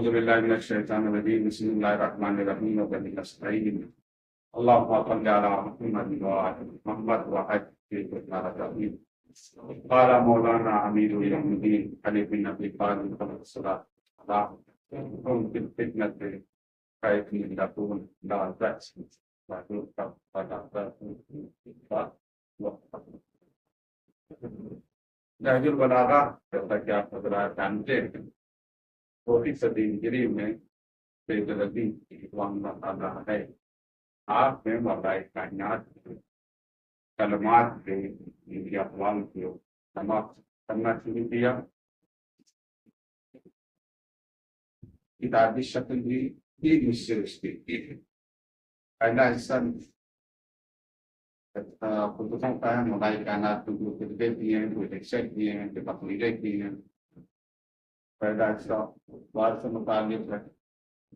اعوذ باللہ من الشیطان الرجیم بسم اللہ الرحمن الرحیم وبہ نستعین اللہم صل علی محمد وعلی محمد وعلی قال مولانا امیر یوم الدین علی بن ابی طالب علیہ السلام قم بالفتنۃ کیف یکون لا بأس نہج البلاغہ جیسا کہ آپ حضرات جانتے ہیں 4ویں صدی ہجری میں سید الدین رضوان اللہ تعالیٰ ہے آپ نے موضوع کائنات کلمات کے اقوال کو سماعت کرنا شروع کیا. کتابی شکل بھی 3 حصے اس کی ہے. پہلا حصہ خطوطوں کا ہے، موضوع کائنات کو جو خطبے دیے ہیں، جو لیکچر دیے ہیں، جو تقریریں کی ہیں. پہلا حصہ بات سے متعلق ہے.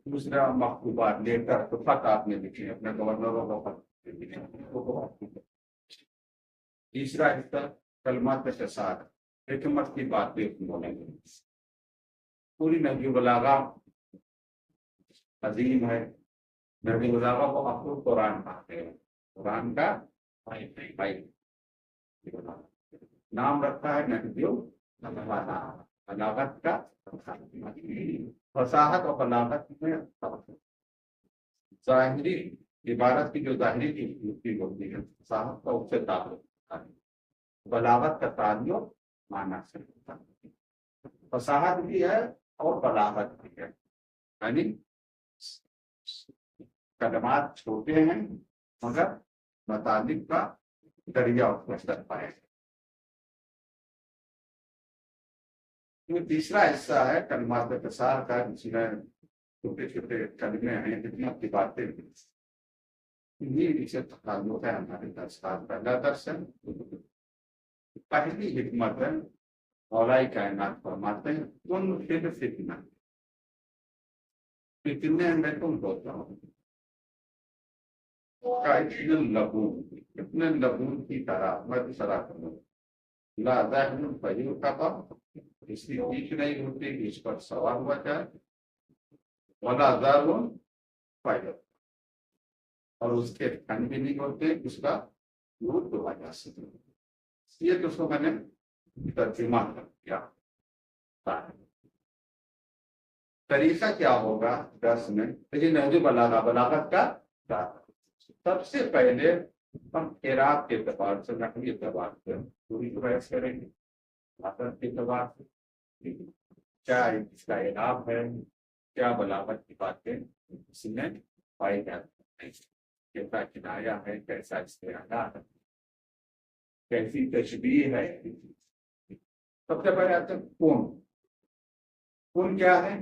دوسرا مکتوبات لیٹر تو خط آپ نے لکھے اپنے گورنروں کو خط لکھے. تیسرا حصہ کلمات کے ساتھ حکمت کی باتیں بولیں گے. پوری نہج البلاغہ عظیم ہے. نہج البلاغہ کو مخلوق قرآن کہتے ہیں. قرآن کا نام رکھا ہے نہج البلاغہ. بلاغت کا فصاحت اور بلاغت میں ظاہری عبارت کی جو ظاہری کی ہوتی ہے فصاحت کا اس سے تعلق ہے. بلاغت کا تعلق معنی سے ہوتا ہے. فصاحت بھی ہے اور بلاغت بھی ہے. یعنی کلمات چھوٹے ہیں مگر مطالب کا دریا اس میں چل پائے. تیسرا حصہ ہے کلمات اختصار کا، جس میں چھوٹے چھوٹے کلمے ہیں، حکمت کی باتیں. یہ سے تعلق ہے ہمارے درس کا. پہلا درس ہے پہلی حکمت ہے مولا کائنات فرماتے ہیں تم پھر فتنہ فتنے میں تم ہوتا ہوں اتنے لبون کی طرح میں دوسرا کروں لا ذہن فیور کا اس کی پیچھ نہیں ہوتی کہ اس پر سوار ہوا جائے ولا ذالون فائدہ اور اس کے ٹھنڈ بھی نہیں ہوتے اس کا دودھ دھوا جا سکے. یہ تو اس کو میں نے ترجمہ کر دیا. طریقہ کیا ہوگا درس میں؟ یہ نہج البلاغہ بلاغت کا سب سے پہلے ہم اعراب کے اعتبار سے نحوی اعتبار سے پوری بحث کریں گے. بلاغت کے اعتبار سے کیا اس کا اعراب ہے، کیا بلاغت کی باتیں اس میں پائی جاتی ہیں، کیسا کنایا ہے، کیسا استعارہ ہے، کیسی تشبیہ ہے. سب سے پہلے آتے ہیں کون. کون کیا ہے؟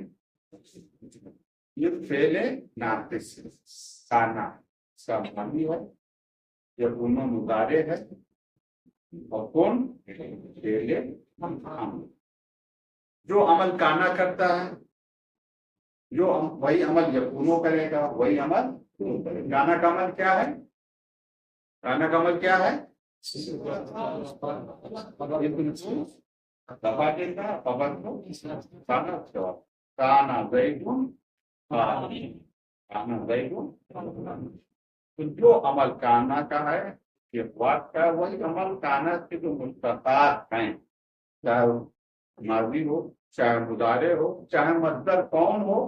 یہ فعل ناقص کانا اس کا معنی ہے. یہ کون مضارع ہے اور کون فعل امر. جو عمل کانا کرتا ہے جو وہی عمل یکونو کرے گا، وہی عمل کانا کا عمل کیا ہے؟ کانا کا عمل کیا ہے؟ دبا دیتا پابر کو کانا کانا زیدن کانا زیدن. جو عمل کانا کا ہے یہ وقت کا وہی عمل کانا کے جو مستقات ہیں، چاہے ماضی ہو، چاہے مضارع ہو، چاہے مصدر کون ہو،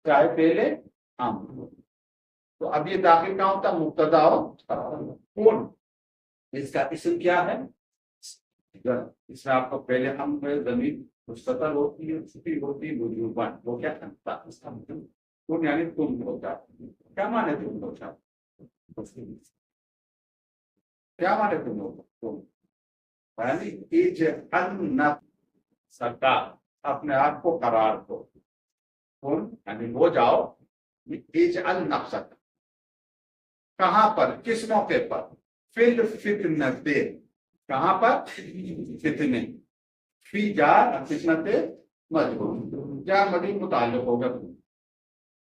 چاہے پہلے امر ہو. تو اب یہ داخل کہاں ہوتا؟ مبتدا ہو کون. اس کا اسم کیا ہے؟ اس میں آپ کو پہلے ہم زمین مستتر ہوتی ہے، چھٹی ہوتی ہے وجوباً. وہ کیا کرتا ہے؟ اس کا مطلب کون یعنی تم ہوتا. کیا مانے تم ہوتا؟ کیا مانے تم ہوتا؟ یعنی اجعل سرکار اپنے آپ کو قرار دو. کون یعنی ہو جاؤ. اجعل نفسک کہاں پر، کس موقع پر؟ فی الفتنۃ کہاں پر؟ فتنے. فی جار فتنۃ مجرور، جار مجرور متعلق ہوگا.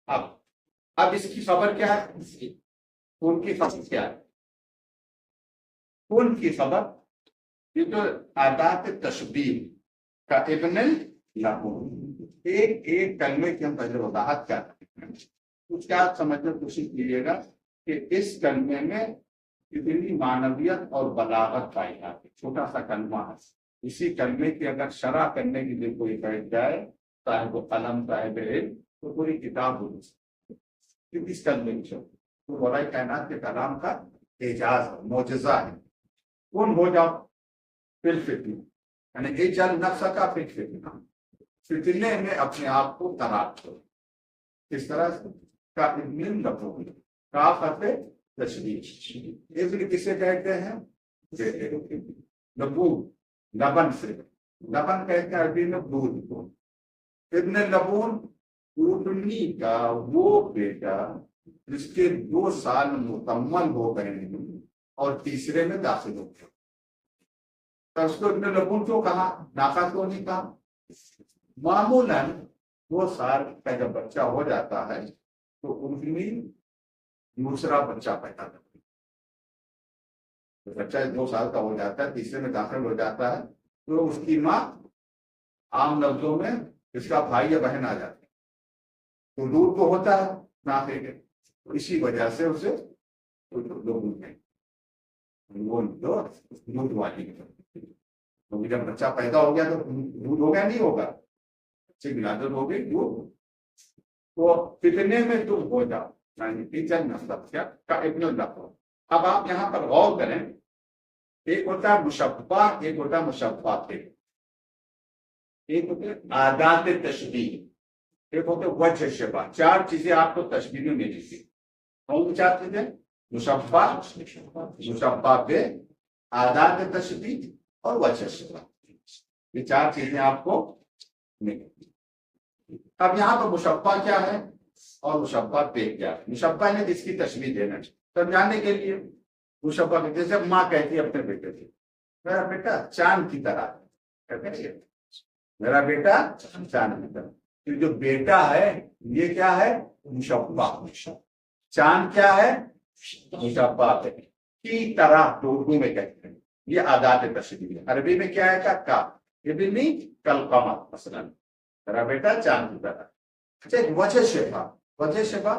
اب اس کی خبر کیا ہے؟ کون کی خبر کیا ہے؟ کون کی خبر؟ یہ تو ادات تشبیہ کا ابن لہو ایک ایک کلمے کی ہم پہلے وضاحت کرتے ہیں، تو کیا سمجھنے کی کوشش کیجیے گا کہ اس کلمے میں کتنی معنویت اور بلاغت پائی جاتی ہے۔ چھوٹا سا کلمہ ہے، اسی کلمے کی اگر شرح کرنے کے لیے کوئی بیٹھ جائے صاحب قلم صاحب علم تو پوری کتاب ہو سکتی ہے اس کلمے کی شرح۔ تو بولا کائنات کے کلام کا اعجاز ہے، معجزہ ہے۔ کون ہو جاؤ پھر فتنہ، یعنی اجعل نفسک فی فتنہ، فتنے میں اپنے آپ کو تلاش کرو۔ کس طرح سے؟ کاظم رکھو، کافت تشبیہ، ابن کسے کہتے ہیں؟ لبون، لبن سے، لبن کہتے ہیں عربی میں دودھ کو۔ ابن لبون، اردنی کا وہ بیٹا جس کے 2 سال مکمل ہو گئے ہیں اور تیسرے میں داخل ہو گئے، تو اس کو ابن لبون کیوں کہا، ناقہ کیوں نہیں کہا؟ معمولاً 2 سال کا جب بچہ ہو جاتا ہے تو اردنی دوسرا بچہ پیدا کرتا ہے۔ بچہ 2 سال کا ہو جاتا ہے، تیسرے میں داخل ہو جاتا ہے، تو اس کی ماں عام لفظوں میں اس کا بھائی یا بہن آ جاتے ہیں، تو دودھ تو ہوتا ہے ناقے کے، اسی وجہ سے اسے وہ دودھ والی، کیونکہ جب بچہ پیدا ہو گیا تو دودھ ہو گیا نہیں ہوگا، بچے کی ولادت ہو گئی دودھ، تو فتنے میں تم ہو جاؤ، یعنی ٹیچر مطلب کیا کا ابن اللہ۔ اب آپ یہاں پر غور کریں، ایک ہوتا ہے مشبہ، ایک ہوتا ہے مشبہ کے، ایک ہوتے ہیں عادات تشبیہ، ایک ہوتے ہیں وجہ شبہ۔ 4 چیزیں آپ کو تشبیہ میں ملی تھی، کون 4 چیزیں؟ مشبہ، مشبہ پہ، عادات تشبیہ اور وجہ شبہ، یہ 4 چیزیں آپ کو ملی۔ اب یہاں پر مشبہ کیا ہے اور مشبہ پہ کیا ہے؟ مشبہ نے جس کی تشبیہ دینا سمجھانے کے لیے، مشبہ پہ جیسے ماں کہتی ہے اپنے بیٹے سے میرا بیٹا چاند کی طرح ہے، میرا بیٹا چاند کی طرح، تو جو بیٹا ہے یہ کیا ہے؟ مشبہ۔ چاند کیا ہے؟ مشبہ ہے، کی طرح اردو میں کہتے ہیں، یہ عادات تشبیہ ہے۔ عربی میں کیا ہے کا ابنی کالقمر، مثلا میرا بیٹا چاند کی طرح۔ اچھا، وجہ شبہ، وجہ شبہ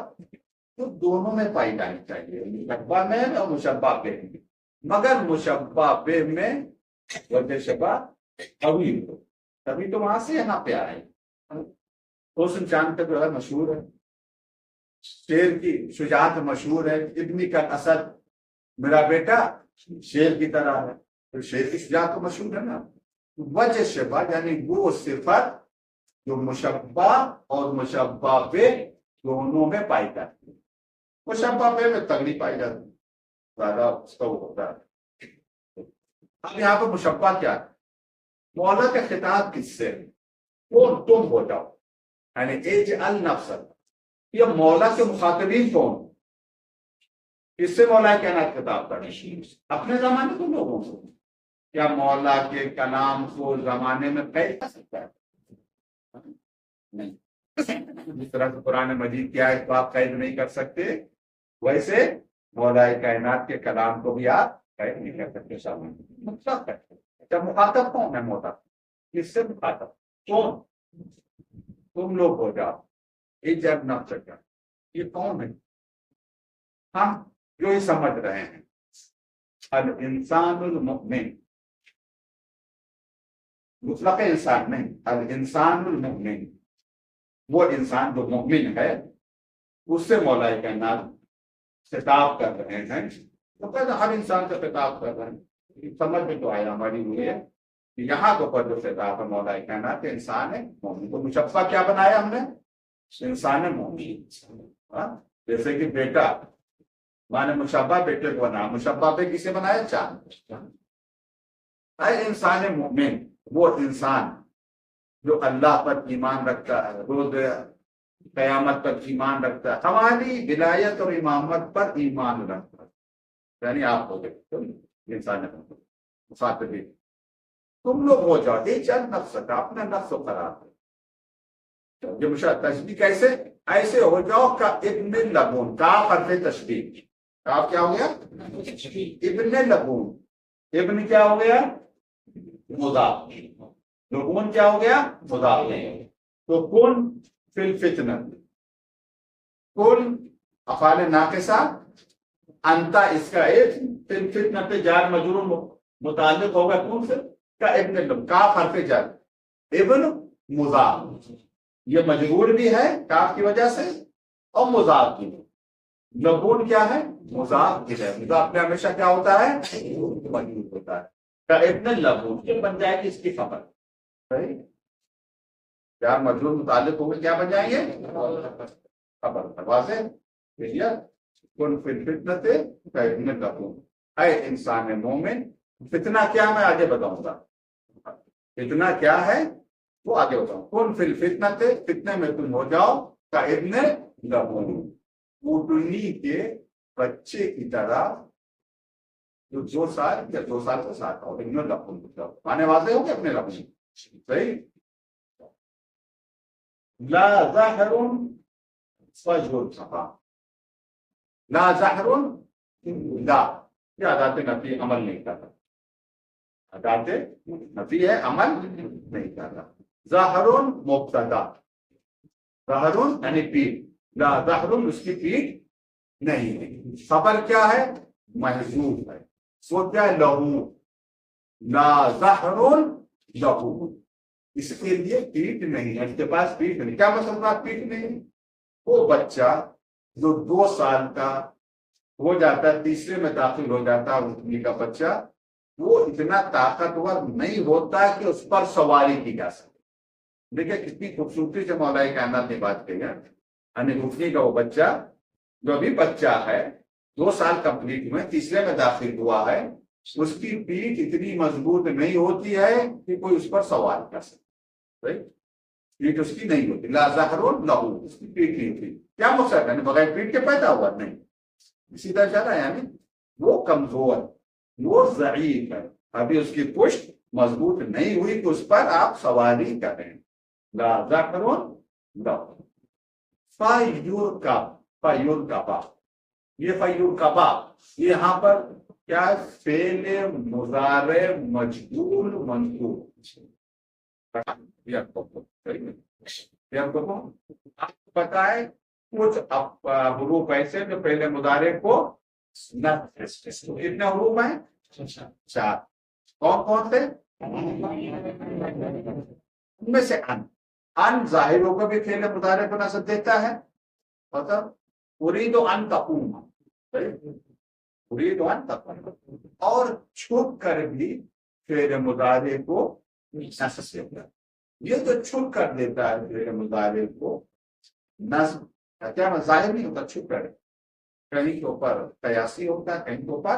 تو دونوں میں پائی جانی چاہیے، مشبہ میں اور مشبہ پہ، مگر مشبہ پہ میں وجہ شبہ طویل ہو، تبھی تو وہاں سے یہاں پہ آئے۔ حسن چاند کا جو ہے مشہور ہے، شیر کی شجاعت مشہور ہے، ابنی کا اسد، میرا بیٹا شیر کی طرح ہے، تو شیر کی شجاعت تو مشہور ہے نا۔ وجہ شبہ یعنی وہ صفت جو مشبہ اور مشبہ پہ دونوں میں پائی جاتی ہے۔ مشبہ پہ میں تگڑی پائی جاتی ہے، زیادہ اس کا وہ ہوتا ہے۔ اب یہاں پہ مشبہ کیا ہے؟ مولا کا خطاب کس سے؟ کون تم ہو جاؤ، یعنی اجعل نفسک، یہ مولا کے مخاطبین کون؟ کس سے مولا کائنات خطاب کریں؟ اپنے زمانے کے لوگوں کو۔ کیا مولا کے کلام کو زمانے میں قید کر سکتا ہے؟ نہیں، جس طرح سے قرآن مجید کی آیت کو آپ قید نہیں کر سکتے، ویسے مولا کائنات کے کلام کو بھی آپ قید نہیں کر سکتے۔ مطلب ہے مخاطب کون ہے مولا؟ کس سے مخاطب؟ کون؟ تم لوگ ہو جاؤ، اجعل نفسک، یہ کون ہے؟ ہم جو ہی سمجھ رہے ہیں الانسان المؤمن، مطلق انسان نہیں، الانسان المؤمن، وہ انسان جو مؤمن ہے، اس سے مولا کائنات خطاب کر رہے ہیں۔ تو کہتے ہر انسان سے خطاب کر رہے ہیں، سمجھ میں تو آیا ہماری ہوئی ہے کہ یہاں تو پر جو خطاب ہے مولا کائنات انسان ہے مومن کو۔ مشبہ کیا بنایا ہم نے؟ انسان مومن، جیسے کہ بیٹا، مانے مشبہ بیٹے کو بنا، مشبہ پہ کسے بنایا؟ چاند۔ اے انسان مومن، وہ انسان جو اللہ پر ایمان رکھتا ہے، روز قیامت پر ایمان رکھتا ہے، ہماری ولایت اور امامت پر ایمان رکھتا ہے، یعنی آپ ہو گئے انسان مخاطبین، تم لوگ ہو جاؤ اجعل نفسک، اپنا نفس کو قرار دو۔ یہ تشبیہ کیسے؟ ایسے ہو جاؤ کا ابن لبون، کا حرف تشبیہ، آپ کیا ہو گیا؟ ابن لبون، ابن کیا ہو گیا؟ مضاف، لبون کیا ہو گیا؟ مضاف، تو کن فی الفتنۃ، کن افعال ناقصہ، انتا اس کا ایک، فی الفتنۃ جار مجرور متعلق ہوگا کون سے کا ابن، کاف حرف جر، ابن مضاف، یہ مجرور بھی ہے کاف کی وجہ سے اور مضاف بھی ہے۔ لبون کیا ہے؟ مضاف بھی ہے، مضاف میں ہمیشہ کیا ہوتا ہے؟ مجرور ہوتا ہے۔ کا ابن لبون یہ بن جائے گی اس کی خبر، صحیح؟ کیا مجرور متعلق ہوگا، کیا بن جائیں گے؟ خبر، واضح؟ کن فی الفتنۃ کا ابن لبون، اے انسان مومن، فتنہ کیا میں آگے بتاؤں گا، فتنہ کیا ہے وہ آگے بتاؤں۔ کن فی الفتنۃ، فتنے میں تم ہو جاؤ، کا ابن لبون، اونٹنی کے بچے کی طرح، جو 2 سال یا 2 سال کے ساتھ ہو، ابن لبون مانے واضح ہو کہ اپنے لبون، صحیح؟ لا ظاہر فجر صفا، لا ظاہر، لا یہ ادات نفی عمل نہیں کرتا، ادات نفی ہے عمل نہیں کرتا۔ ظاہر مبتدا، ظاہر یعنی پیٹ، لا ظاہر اس کی پیٹ نہیں ہے، خبر کیا ہے؟ محذوف ہے، وہ کیا ہے؟ لہو، لا ظاہر لہو، اس کے لیے پیٹ نہیں ہے، اس کے پاس پیٹ نہیں۔ کیا مطلب پیٹ نہیں؟ وہ بچہ جو 2 سال کا ہو جاتا ہے، تیسرے میں داخل ہو جاتا ہے اونٹنی کا بچہ، وہ اتنا طاقتور نہیں ہوتا کہ اس پر سواری کی جا سکے۔ دیکھیں کتنی خوبصورتی سے مولا کائنات نے بات کی ہے، یعنی اونٹنی کا وہ بچہ جو ابھی بچہ ہے، 2 سال کمپلیٹ ہوئے، تیسرے میں داخل ہوا ہے، اس کی پیٹھ اتنی مضبوط نہیں ہوتی ہے کہ کوئی اس پر سوار کر سکے، صحیح؟ پیٹھ اس کی نہیں ہوتی، لا ظاہر لہو، اس کی پیٹھ نہیں ہوتی۔ کیا مقصد ہے؟ بغیر پیٹھ کے پیدا ہوا نہیں، سیدھا چلا، یعنی وہ کمزور، وہ ضعیف ہے، ابھی اس کی پشت مضبوط نہیں ہوئی کہ اس پر آپ سواری کریں۔ لا ظاہر لہو، فیرکب، فیرکبا، یہ فیرکبا، یہ یہاں پر کیا ہے؟ فعل مضارع مجهول منصوب، یہ آپ کو پتا ہے کچھ حروف ایسے جو پہلے مضارع کو کتنے حروف ہیں؟ 4، کون کون سے؟ ان میں سے ان ظاہر ہو کر بھی فعل مضارع کو نصب دیتا ہے، مطلب اريد ان تقوم، اريد ان تقوم، اور چھپ کر بھی فعل مضارع کو نصب دیتا ہے۔ یہ تو چھپ کر دیتا ہے فعل مضارع کو نصب، کیا ظاہر نہیں ہوتا، چھپ کر، کہیں کے اوپر قیاسی ہوتا ہے، کہیں کے اوپر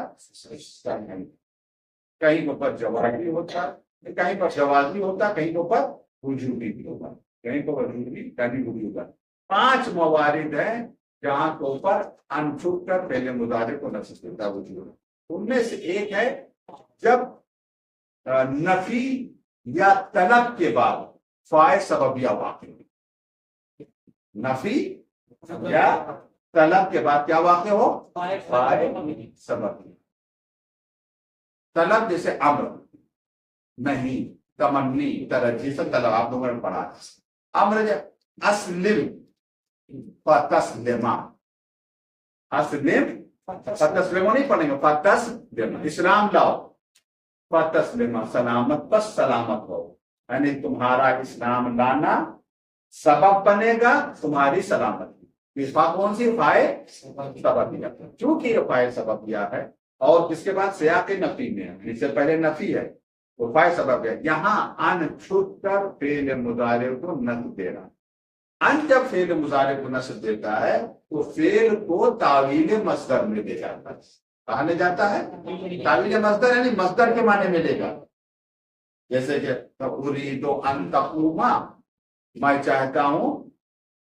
کہیں کے اوپر جوازی ہوتا ہے، کہیں پر جوازی ہوتا ہے، کہیں کے اوپر وجوبی بھی ہوتا ہے، کہیں پر وجوبی کہیں وجوبی۔ 5 موارد ہیں جہاں کے اوپر ان چھپ کر پہلے مضارع کو نصب دیتا ہے وجوب۔ ان میں سے ایک ہے جب نفی یا طلب کے بعد فاعل سببیہ واقع ہو، نفی یا طلب کے بعد کیا واقع ہو؟ فاعل سببیہ۔ طلب جیسے امر، نہیں، تمنی، ترجیح سے طلب، آپ لوگوں نے پڑھا۔ امر اسلم فتسلما، اسلم فتسلما نہیں پڑھیں گے، فتسلما اسلام لاؤ، فتسلما سلامت، پس سلامت ہو، یعنی تمہارا اسلام لانا سبب بنے گا تمہاری سلامتی۔ اس بات کون سی؟ فاعل سبب دیا، چونکہ یہ فاعل سبب دیا ہے اور اس کے بعد سیاق نفی میں ہے، اس سے پہلے نفی ہے، وہ فاعل سبب ہے۔ یہاں ان چھپ کر فعل مضارع کو نصب دے رہا، ان جب فعل مضارع کو نصب دیتا ہے تو فعل کو تعویل مصدر میں لے جاتا ہے۔ کہاں لے جاتا ہے؟ تعویل مصدر، یعنی مصدر کے معنی میں لے گا۔ جیسے کہ اريد ان تقوم، میں چاہتا ہوں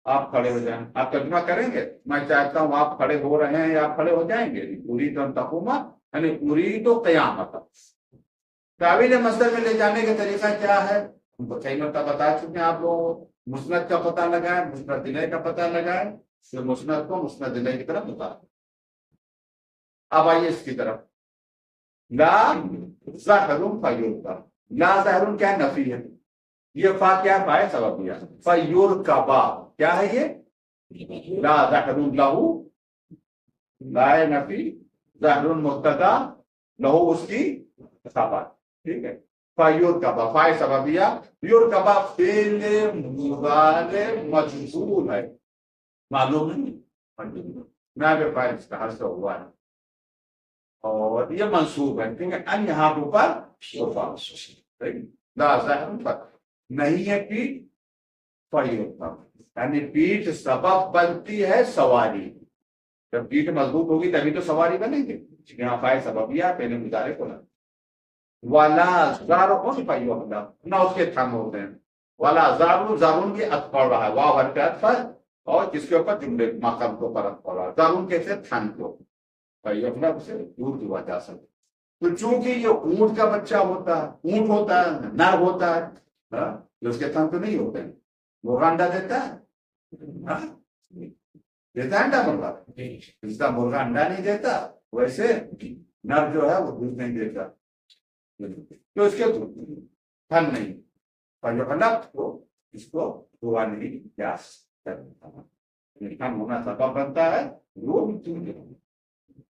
آپ کھڑے ہو جائیں، آپ ترجمہ کریں گے، میں چاہتا ہوں آپ کھڑے ہو رہے ہیں یا آپ کھڑے ہو جائیں گے، اريد ان تقوم یعنی اريد قیامت۔ تعویل مصدر میں لے جانے کا طریقہ کیا ہے؟ کئی مرتبہ بتا چکے ہیں آپ لوگ، مسند کا پتہ لگائیں، مسند الیہ کا پتہ لگائیں، پھر مسند کو مسند الیہ کی طرف بتا۔ اب آئیے اس کی طرف، لا ظاہر فیرکب، لا ظاہر کیا نفی ہے، یہ فا کیا ہے؟ فائے سببیہ. فیرکبا کیا ہے یہ؟ لا ظہر لہو، لا نفی، ظہر مبتدا، لہو اس کی خبر. ٹھیک ہے. فیرکبا فائے سببیہ. یرکبا فعل مضارع مجزوم ہے، معلوم نہیں نائب فاعل اس کا حذف ہوا ہے اور یہ منصوب ہے. ٹھیک ہے. ان یہاں کے اوپر لا ظہر پر نہیں ہے پیٹ، یعنی پیٹ سبب بنتی ہے سواری. جب پیٹ مضبوط ہوگی تبھی تو سواری بنے گی. یہاں فائل سببیہ پہلے مضارع کو لگا. والا زارون فیوحلا، نہ اس کے تھن ہوتے ہیں. والا زارون، زارون کی عطف پڑ رہا ہے، واو حرف عطف ہے اور کس کے اوپر؟ جملے مقام کو پر عطف پڑ رہا ہے. زارون کیسے؟ تھن کو. فیوحلا اسے دور کیا جا سکتا. تو چونکہ یہ اونٹ کا بچہ ہوتا ہے، اونٹ ہوتا ہے، نر ہوتا ہے، اس کے تھن تو نہیں ہوتے ہیں. مرغا انڈا دیتا ہے؟ دیتا ہے انڈا مرغا؟ جس کا مرغا انڈا نہیں دیتا ویسے نر جو ہے وہ دودھ نہیں دیتا، تو اس کے تھن نہیں. اس کو ہوا نہیں جا سکتا. تھن ہونا سبب بنتا ہے.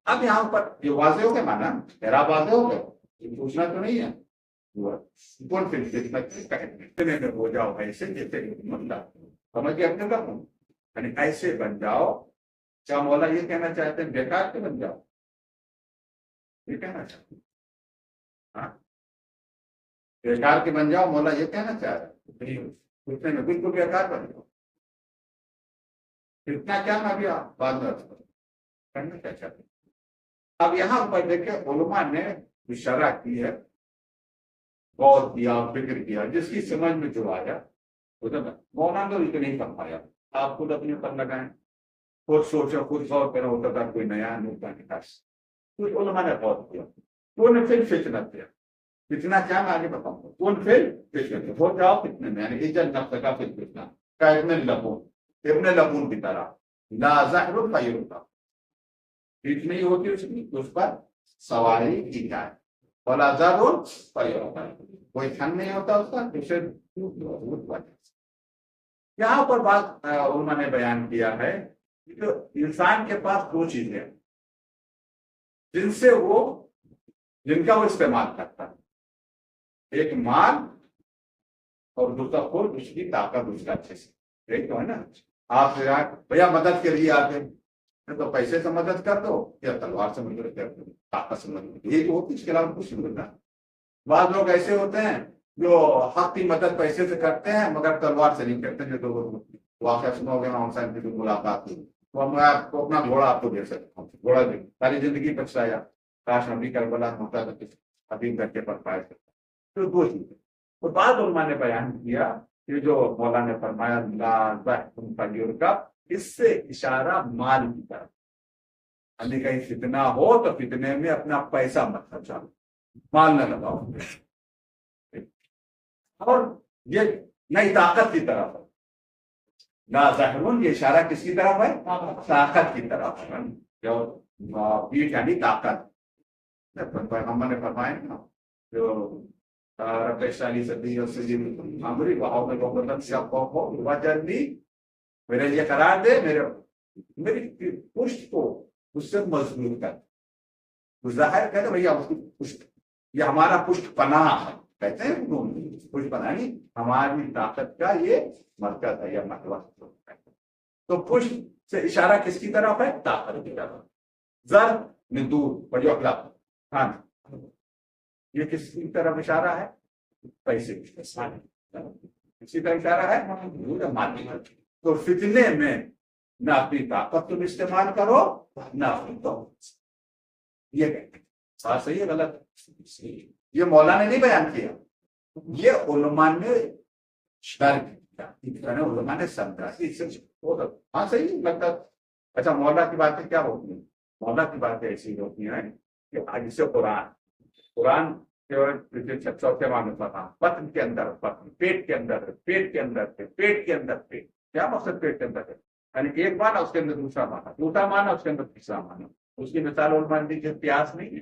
اب یہاں پر یہ واضح ہو گیا مانا، میرا واضح ہو گیا، پوچھنا تو نہیں ہے. کون پھر ہو جاؤ ایسے جیسے سمجھ کے اپنے کروں، یعنی ایسے بن جاؤ. کیا مولا یہ کہنا چاہتے ہیں بیکار کے بن جاؤ؟ یہ کہنا چاہتے ہیں بیکار کے بن جاؤ، مولا یہ کہنا چاہ رہے ہیں. اتنے میں بالکل بیکار بن جاؤ. اتنا کیا نہ بھی آپ بعد میں کرنا کیا چاہتے ہیں. اب یہاں پر دیکھیں علماء نے اشارہ کی ہے، غور کیا، فکر کیا، جس کی سمجھ میں جو آیا مولانا تو اتنے ہی فرمایا. آپ خود اپنے پر لگائیں، خود سوچو، خود غور کرو، ہوتا تھا کوئی نیا نقطہ نکال. کچھ علماء نے غور کیا. کون پھر فتنہ کیا؟ فتنہ کیا میں آگے بتاؤں گا. کون پھر فتنہ ہو جاؤ فتنے میں، یعنی عزت نفس کا پھر فتنہ کا ابن لبون کی طرح. لا ظہر فیرکبا، پیٹ نہیں ہوتی اس پر سواری کی جائے. ولا ظہر فیرکبا، کوئی تھن نہیں ہوتا اس کا. یہاں پر بات علماء نے بیان کیا ہے کہ جو انسان کے پاس دو چیزیں ہیں جن کا وہ استعمال کرتا ہے. ایک مال اور دوسرا خود، اس کی طاقت اس کا اچھے سے. ایک تو ہے نا آپ بھیا مدد کے لیے آتے ہیں تو پیسے سے مدد کر دو یا تلوار سے مدد کر دو، طاقت سے مدد. یہ تو اس کے علاوہ کچھ نہیں ہوتا. بعض لوگ ایسے ہوتے ہیں جو حق کی مدد پیسے سے کرتے ہیں مگر تلوار سے نہیں کرتے. جو تو واقعہ سنو گے حسین کی ملاقات ہوئی تو میں آپ کو اپنا گھوڑا آپ کو دے سکتا ہوں. گھوڑا دے ساری زندگی بچایا، کاش نبی کربلا ہوتا تو ابھی کر کے پر پائے سکتا. تو دو چیزیں. اور بعض علماء نے بیان کیا کہ جو مولانا نے فرمایا لا ظہر فیرکبا، اس سے اشارہ مال کی طرف. یعنی کہیں فتنہ ہو تو فتنے میں اپنا پیسہ مت خرچاؤ، مال نہ لگاؤ. اور یہ نئی طاقت کی طرف ہے. لا ظہر، یہ اشارہ کس کی طرف ہے؟ طاقت کی طرف ہے. جو پیٹ یعنی طاقت. پیغمبر نے فرمایا نا جو رب اشرح صدری ویسر لي امری واحلل عقدۃ من لسانی واجعل لي، میرے لیے قرار دے، میری پشت کو اس سے مضبوط کر. ظاہر کہتے بھیا اس کی پشت، یہ ہمارا پشت پناہ ہے. کہتے ہیں پشت پناہ نہیں، ہماری طاقت کا یہ مرکز ہے یا مرکز. تو پشت سے اشارہ کس کی طرف ہے؟ طاقت کی طرف. زر میں دور بڑی اخلاق. ہاں یہ کس کی طرف اشارہ ہے؟ پیسے کی طرف. اسی طرح اشارہ ہے مالی. تو فتنے میں نہ اپنی طاقت تم استعمال کرو نہ اپنی توحید. یہ بات صحیح ہے غلط؟ یہ مولانا نے نہیں بیان کیا، یہ علماء نے شرح کیا، علماء نے سمجھا. ہاں صحیح لگتا. اچھا مولا کی باتیں کیا ہوتی ہیں؟ مولا کی باتیں ایسی ہوتی ہیں کہ آج سے قرآن چوتھے معنی پتا پتن کے اندر پتن، پیٹ کے اندر، پیٹ کے اندر، پیٹ کے اندر پیٹ. کیا مقصد پیٹ کے اندر ہے؟ یعنی ایک معنی اس کے اندر دوسرا معنی، دوسرا معنی اس کے اندر تیسرا معنی. اس کی مثال علماء نے دی کہ پیاس نہیں ہے،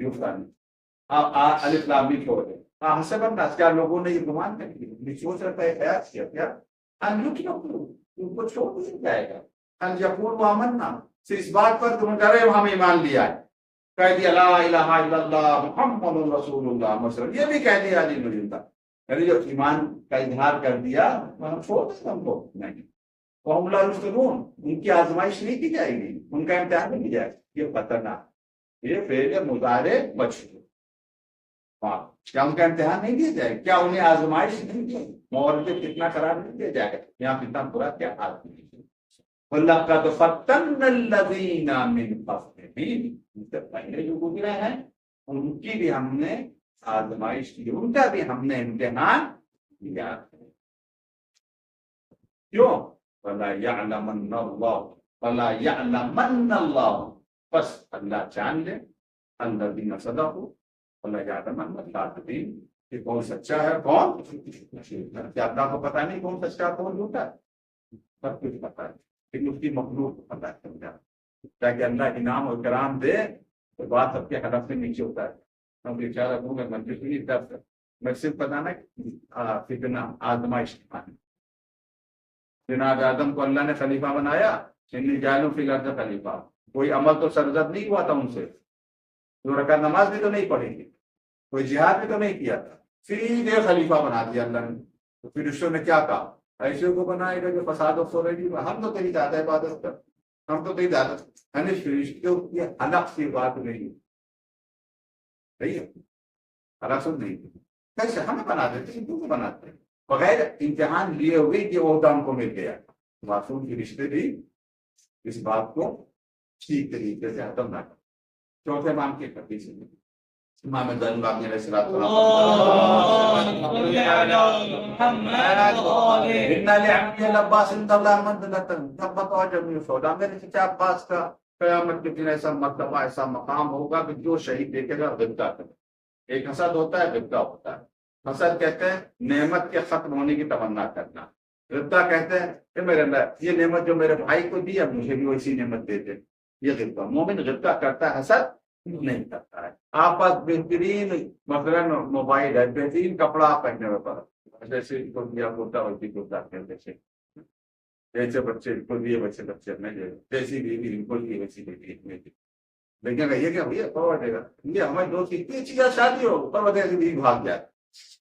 الف لام بھی چھوڑ دیں. حسب الناس، کیا لوگوں نے یہ گمان کر لیا، سوچ رہتا ہے خیال کیا کیا ان کو چھوڑ دیا جائے گا. ان یقول آمنا، اس بات پر تم ڈرے ہم ایمان لیا ہے، کہہ دیا لا الہ الا اللہ محمد رسول اللہ مثلا، یہ بھی کہہ دیا علی بن اللہ، یعنی جو ایمان کا اظہار کر دیا ہم چھوڑ دیں ہم کو نہیں. وہم لا یفتنون، ان کی آزمائش نہیں کی جائے گی، ان کا امتحان نہیں کیا جائے گا. یہ خطرناک، یہ فعل مضارع مجزوم. ہاں، کیا ان کا امتحان نہیں دیا جائے گا؟ کیا انہیں آزمائش نہیں دی؟ مورد کتنا قرار نہیں دیا جائے گا؟ یہاں کتنا برا کیا حال ہے. وَلَقَدْ فَتَنَّ الَّذِينَ مِنْ قَبْلِهِمْ، ان سے پہلے جو گزرے ہیں ان کی بھی ہم نے آزمائش کی، ان کا بھی ہم نے امتحان لیا. کیوں؟ فَلَا يَعْلَمَنَّ اللَّهُ فَلَا يَعْلَمَنَّ اللَّهُ، بس اللہ جان لے الَّذِينَ صَدَقُوا فَلَا يَعْلَمَنَّ الْكَاذِبِينَ، کہ کون سچا ہے کون. کیا اللہ کو پتا نہیں کون سچا کون جھوٹا؟ سب کچھ پتا ہے، لیکن اس کی مخلوق کو پتا ہے. تاکہ اللہ انعام اور کرام دے تو بات سب کے ہدف سے نیچے ہوتا ہے. ہم بیچارہ ہوں گے منطق نہیں درد، میں صرف بتانا فتنہ آزمائش کی پانی. جناب آدم کو اللہ نے خلیفہ بنایا، انی جاعل فی الارض خلیفہ، کوئی عمل تو سرزد نہیں ہوا تھا ان سے، 2 رکعت نماز بھی تو نہیں پڑھی تھی، کوئی جہاد بھی تو نہیں کیا تھا، سیدھے خلیفہ بنا دیا اللہ نے. تو پھر رشتوں نے کیا کہا، ایسے کو بنائے گا جو فساد و سو رہی، ہم تو تیری زیادہ عبادت کر، ہم تو تیری زیادہ یعنی فرشتوں کی حلق سے بات نہیں صحیح ہے، حلق سن نہیں کیسے ہمیں بنا دیتے ہیں، کیوں بناتے ہیں بغیر امتحان لیے ہوئے کہ عہدہ ہم کو مل گیا. معصوم کے رشتے بھی اس بات کو ٹھیک طریقے سے ختم نہ کر. چوتھے امام کے کبھی سے امام زین العابدین علیہ السلام میرے چچا عباس کا قیامت کے دن ایسا مرتبہ ایسا مقام ہوگا کہ جو شہید دیکھے گا غبطہ کرے. ایک حسد ہوتا ہے، غبطہ ہوتا ہے. حسد کہتے ہیں نعمت کے ختم ہونے کی تمنا کرنا، غبطہ کہتے ہیں کہ میرے اندر یہ نعمت جو میرے بھائی کو دی اب مجھے بھی ویسی نعمت دے دے. یہ غبطہ، مومن غبطہ کرتا ہے، حسد نہیں کرتا ہے. آپ پاس بہترین مثلاً موبائل ہے، بہترین کپڑا آپ پہننے میں پڑا، جیسے کو دیا کرتا ویسی کرتا جیسے جیسے بچے کو دیے ویسے بچے میں جیسی بیوی ان کو دیے ویسی بیوی لیکن کہیے کہ بھیا پروٹے گا یہ ہمارے دوست کی اتنی اچھی شادی ہو پروٹے سے بھی بھاگ جائے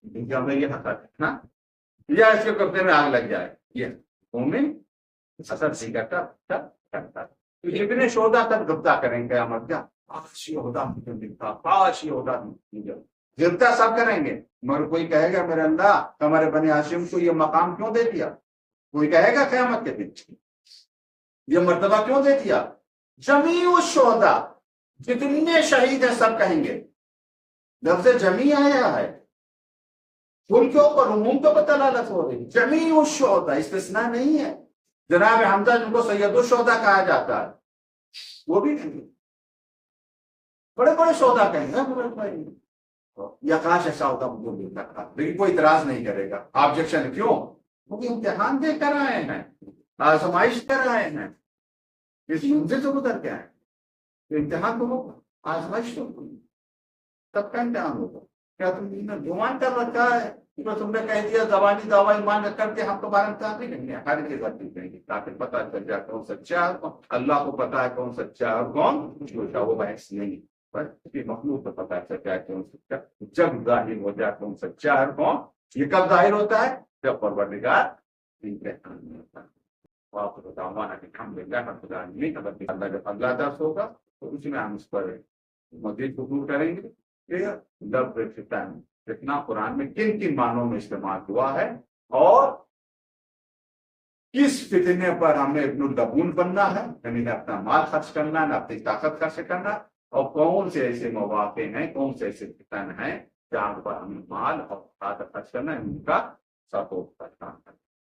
کیونکہ ہمیں یہ حق ہے نا، یا اس کے کرتے میں آگ لگ جائے. یہ مومن اثر نہیں کرتا کرتا. تو جتنے شہدا تک غبطہ کریں گے قیامت کا، کاش یہ ہوتا مجھے ملتا، کاش یہ ہوتا مجھے. غبطہ سب کریں گے مگر کوئی کہے گا میرے اللہ ہمارے بنی ہاشم کو یہ مقام کیوں دے دیا؟ کوئی کہے گا قیامت کے دن یہ مرتبہ کیوں دے دیا؟ جمیع الشہداء، جتنے شہید ہیں سب کہیں گے. لفظ جمیع آیا ہے ان کے اوپر عموم کو پتہ لالت ہو رہی. جمیع الشہداء استثناء نہیں ہے. جناب حمزہ جن کو سید الشہداء کہا جاتا ہے وہ بھی نہیں، بڑے بڑے شہداء کہیں گے یا کاش ایسا ہوتا مجھے ملتا تھا. لیکن کوئی اعتراض نہیں کرے گا. آبجیکشن کیوں؟ کیونکہ امتحان دے کر آئے ہیں، آزمائش کر آئے ہیں، اس منزل سے گزر کے آئے ہیں. امتحان تو ہوگا، آزمائش تو ہوگی، سب کا امتحان ہوگا. کیا تم نے گمان کر رکھا ہے تو تم نے کہہ دیا زبانی دعوی ایمان کر کے ہم تمہارا امتحان نہیں کریں گے؟ ہر چیز باتیں کریں گے تاکہ پتہ چل جائے کون سچا ہے. اللہ کو پتا ہے کون سچا ہے اور کون جھوٹا، وہ بحث نہیں. مخلوق کو پتا سچا ہے کون سچا. جب ظاہر ہو جائے کون سچا ہے کون، یہ کب ظاہر ہوتا ہے؟ جب پروردگار امتحان میں ہوتا ہے. آپ کو دعوانا کہ ہم اللہ جب اگلا درس ہوگا تو اس میں ہم اس پر مزید گفتگو کریں گے کہ لفظ فتنہ قرآن میں کن کن معنوں میں استعمال ہوا ہے اور کس فتنے پر ہمیں ابن الدبون بننا ہے، یعنی نہ اپنا مال خرچ کرنا نہ اپنی طاقت خرچ کرنا، اور کون سے ایسے مواقع ہیں کون سے ایسے فتن ہیں جہاں پر ہمیں مال اور طاقت خرچ کرنا ہے ان کا سپورٹ کرنا ہے.